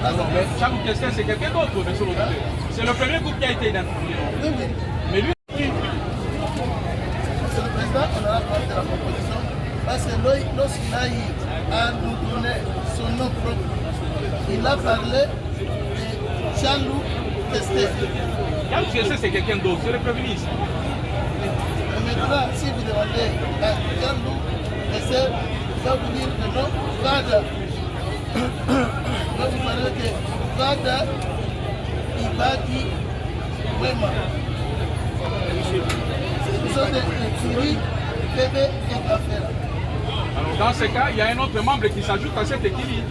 Mais Charles Kester, c'est quelqu'un d'autre, monsieur l'auditeur. C'est le premier groupe qui a été identifié. Oui, oui. Mais lui, C'est le président honorable de la proposition, parce que lorsqu'il a eu à nous donner son nom propre, il a parlé de Jean-Loup Kester. Jean-Loup Kester, c'est quelqu'un d'autre, c'est le prévenu ici. Maintenant, si vous demandez à Jean-Loup Kester, il va vous dire que non, Vada. Il va vous parler que Vada, il va dire Wema. Ce sont des écuries, bébés et café. Alors dans ce cas, il y a un autre membre qui s'ajoute à cette équilibre.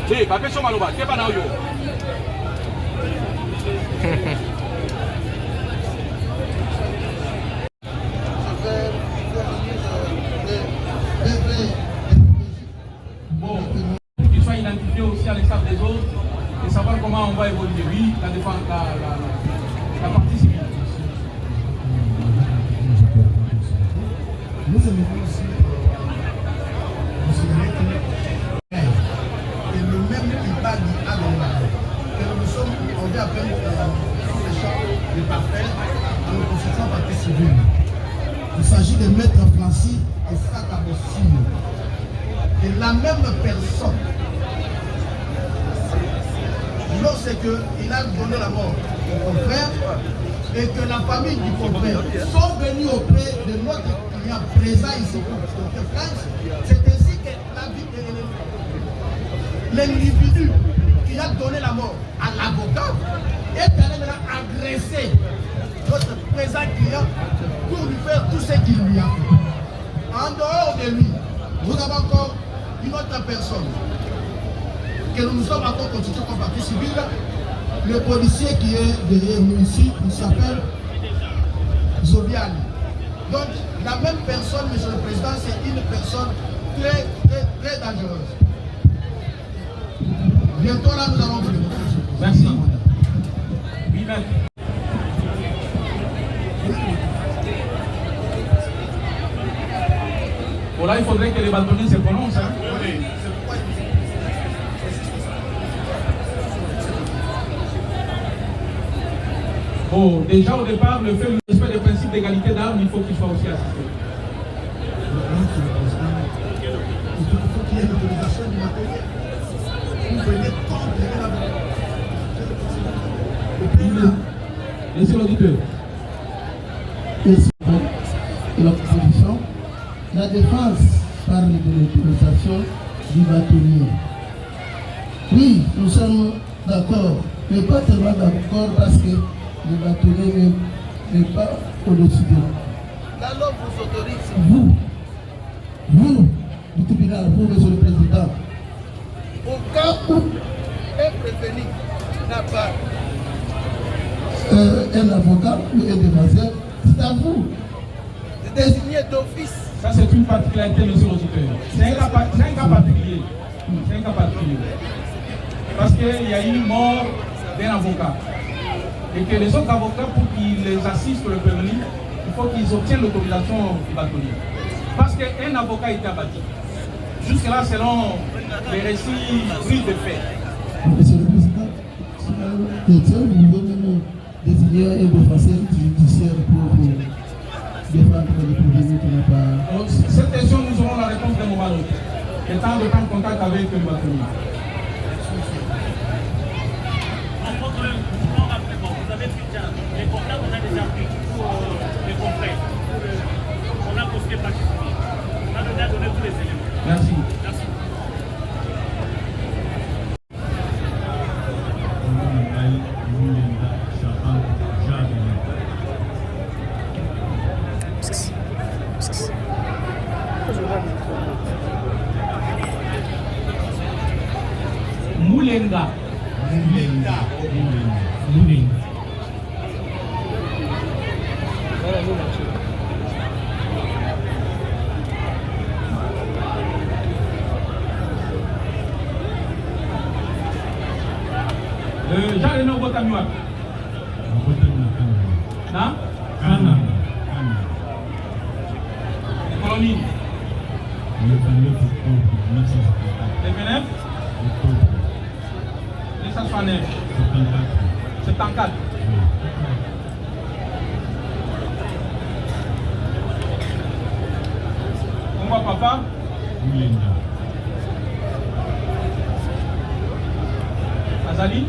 Hey, Papé Somaloba, qu'est-ce que tu Bon, pour qu'il soit identifié aussi à l'extérieur des autres et savoir comment on va évoluer. Oui, la défense, la partie civile. Nous aimons aussi considérer que le même impact du Agenda, que nous sommes, on vient à peine les champs de parfait dans le constituant partie civile. Il s'agit de mettre Francis et Sakabossine, et la même personne, lorsqu'il a donné la mort au confrère, et que la famille du confrère sont venus auprès de notre client présent ici pour France, c'est ainsi que l'individu qui a donné la mort à l'avocat est allé maintenant agresser notre présent client pour lui faire tout ce qu'il lui a fait. En dehors de lui, nous avons encore une autre personne que nous sommes encore constitués comme partie civile. Le policier qui est derrière nous ici, il s'appelle Zobial. Donc, la même personne, monsieur le président, c'est une personne très, très, très dangereuse. Bientôt là, nous allons vous le montrer. Merci. Oui, maître. Bon, là, il faudrait que les bâtonniers se prononcent. Hein. Oui. Bon, déjà au départ, le fait de respect des principes d'égalité d'armes, il faut qu'il soit aussi assisté. Il faut qu'il y ait l'autorisation du matériel. Vous venez compléter la Laissez l'auditeur. Et la proposition, la défense parle de l'autorisation du bâtonnier. Oui, nous sommes d'accord, mais pas tellement d'accord parce que le bâtonnier n'est pas au-dessus de nous. La loi vous autorise. Vous, du tribunal, vous, monsieur le président, au cas où un prévenu n'a pas un avocat ou un défenseur, c'est à vous de désigner d'office. Ça, c'est une particularité, monsieur l'auditeur. C'est un cas particulier. C'est un cas particulier. Parce qu'il y a eu mort d'un avocat. Et que les autres avocats, pour qu'ils les assistent le prévenu, il faut qu'ils obtiennent l'autorisation du bâtonnier. Parce qu'un avocat était abattu. Jusque-là, selon les récits pris de fait. Monsieur le Président, vous pouvez même désigner un défenseur judiciaire pour défendre le prévenu qui n'a pas... Cette question, nous aurons la réponse d'un moment à l'autre. Étant de prendre contact avec le bâtonnier. Les contrats qu'on a déjà pris pour les confrères. On a posté par on a déjà donné tous les éléments. Merci. Merci. Moulenga. J'allais nous voter à moi. Non? Colonie. Le 29 octobre 1954. Le 29? année. 74. On voit papa. Azali.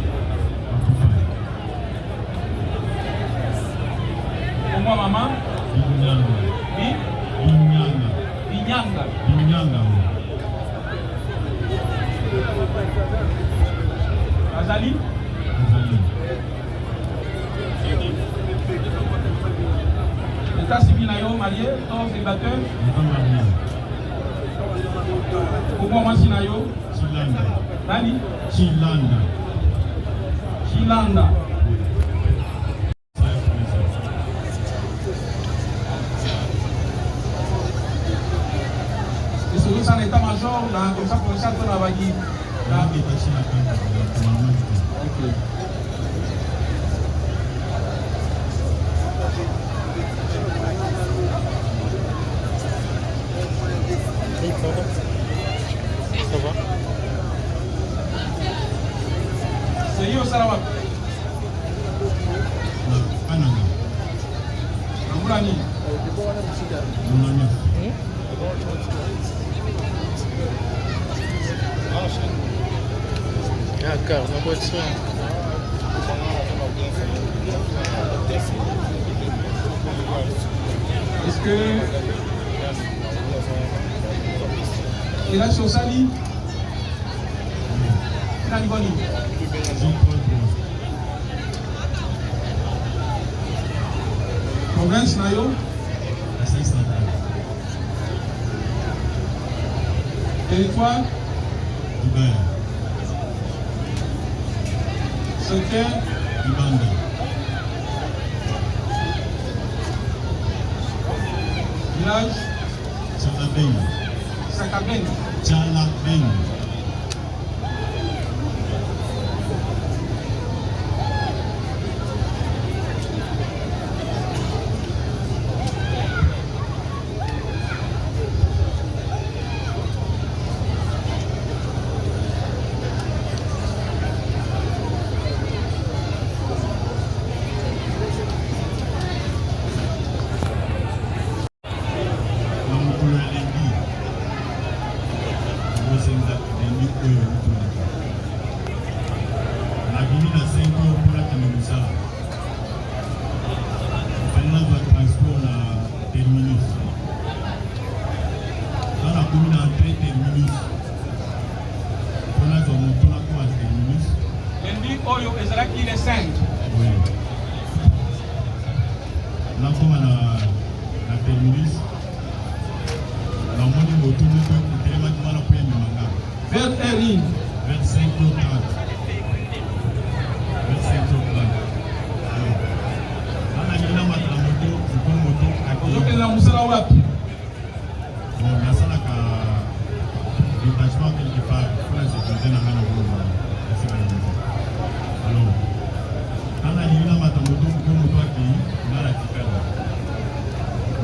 On voit maman. Binyanga. Azali. L'état civil nayo marié, ton célibataire. Comment moi si nayo? Nani? Chilanda. Et c'est ça l'état-major dans comme ça pour ça qu'on a dit. Ok. Ça va? C'est yo Sarawak. Namulani. D'accord, on va être sûr. Est-ce que il a sur Sali? Il a Niboni. Province Nayo? Territoire? Secteur? Village? Sakaben. Oyo ezalaki le 5. Oui. Nakoma na terminus. Na moni moto moko etelema kimana po yemanga. Vers Erin. Vers 5h30. Ana nina matala moto, ko moto Ozo kena musala wapi? Bon, nasala ka détachement quelque part. Pour la sécurité na ngana ko. Alors, quand on a matamoto ko moto aki ngala tikala.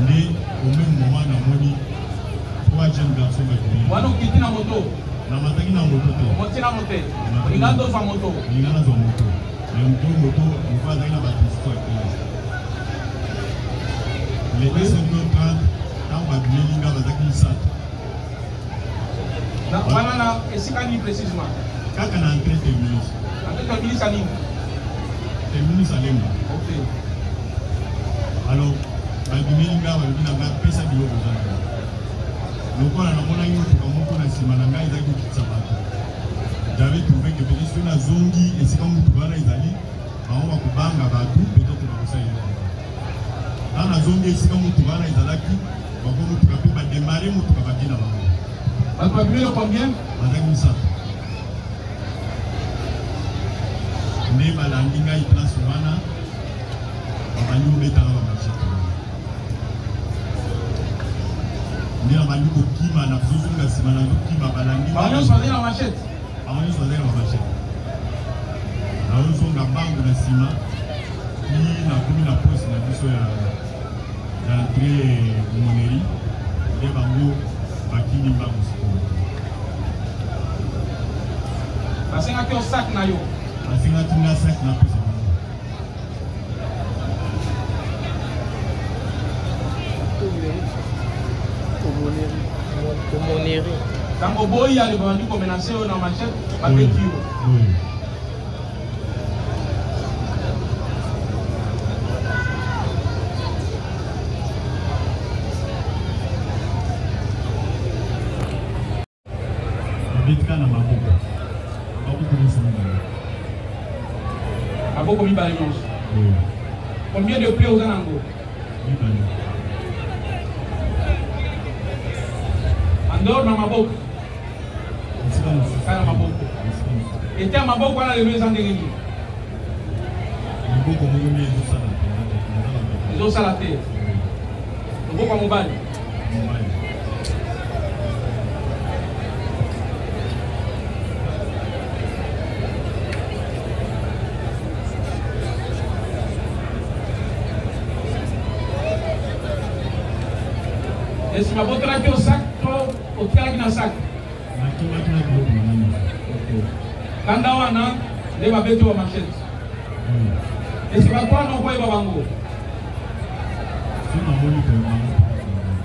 Mais au même moment na moni 3 jeunes garçons qui Wana ukiti na moto. Na mataki na moto te. Moti na moto. Ngando fa moto. Ngana zo moto. Mais moto va dans la bâtisse les 2h30 quand va bien linga va taki ça. Na wana na esikani précisément. Kaka na entrée terminus. Entrée terminus ani. Terminus alemo. OK. Alors, va bien linga va bien na pesa bilo bozana. Lokola na mona yoto kamoko na sima na ngai ezaki kitsa bato. J'avais trouvé que peut-être na zongi et c'est comme tout bana ezali, on va kubanga bato peut-être na kosa yelo. Dans la zone et c'est comme tout bana ezalaki, on va mutu kape ba démarrer mutu kabaki na bango. On va plus combien? Bazaki ça. Mais balandi ngai place wana, on va nous mettre dans la machine. Nina bali ko kima na kuzunga sima na kima balandi. Banyo choisir la machette. Banyo choisir la machette. Na uzunga bangu na sima. Ni na kumi na poste na biso ya d'entrée moneri. De bango bakini bangu siko. Basenga ki o sac na yo. asinga tinga sac na pesa. Komoneri. Tango boy ya le bandi ko menacer na machette ba petit. Oui. Bitka na maboko. Maboko ni sana. Maboko mi bale nyonso. Oui. Combien de plaies aux anango? Mi bale. Andor na maboko. Kana maboko. Ete maboko wana le meza ndenge. Maboko mo mi ezo sala. Ezo sala te. Maboko mobali. Mobali. Et si ma botte là au sac, au tiers qui sac. Quand on a des babes au machette. Et si ma quoi non quoi babango.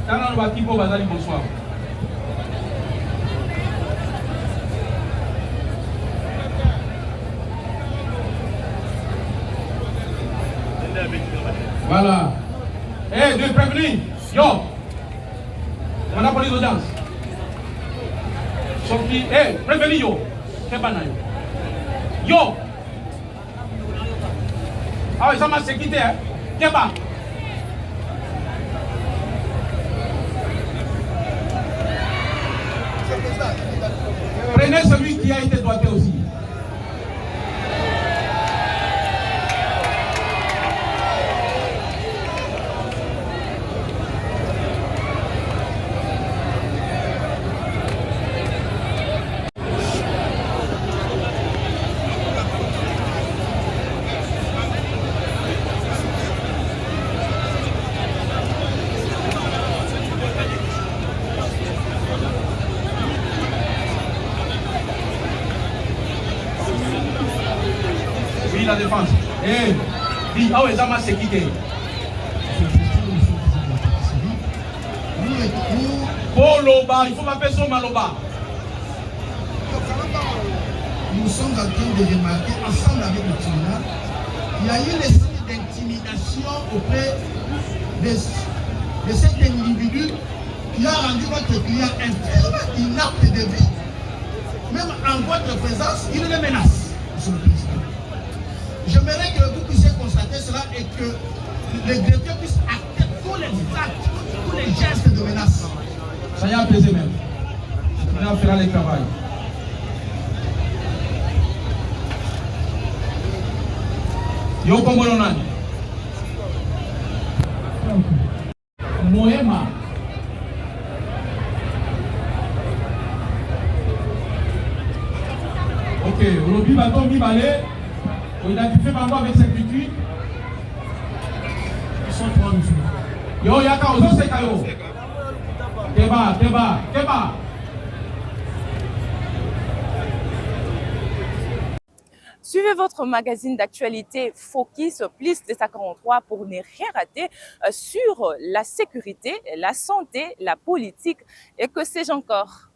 Quand on va tipo bazali bonsoir. Voilà. Eh, de prévenir. Yo. On a parlé d'audience. Sorti, prévenez yo. C'est pas naïf. Yo. Ah oui, ça m'a sécurité, hein. Tiens pas. Prenez celui qui a été doigté aussi. La défense. Dis, ah ouais, ça m'a sécurité. Pour l'oba, il faut m'appeler son maloba. Nous sommes en train de remarquer, ensemble avec le tribunal, il y a eu des signes d'intimidation auprès de cet individu qui a rendu votre client infirme, inapte de vie. Même en votre présence, il le menace, monsieur le président. J'aimerais que vous puissiez constater cela et que le directeur puisse acter tous les actes, tous les gestes de menace. Ça y est apaisé même. Il fera le travail. Yo comme on Moema. Ok, aujourd'hui, bâton mi balai. On identifie maintenant avec certitude. Ils sont trois monsieur. Yo, yaka, ozo sekayo. Keba. Suivez votre magazine d'actualité Focus plus 243 pour ne rien rater sur la sécurité, la santé, la politique et que sais-je encore.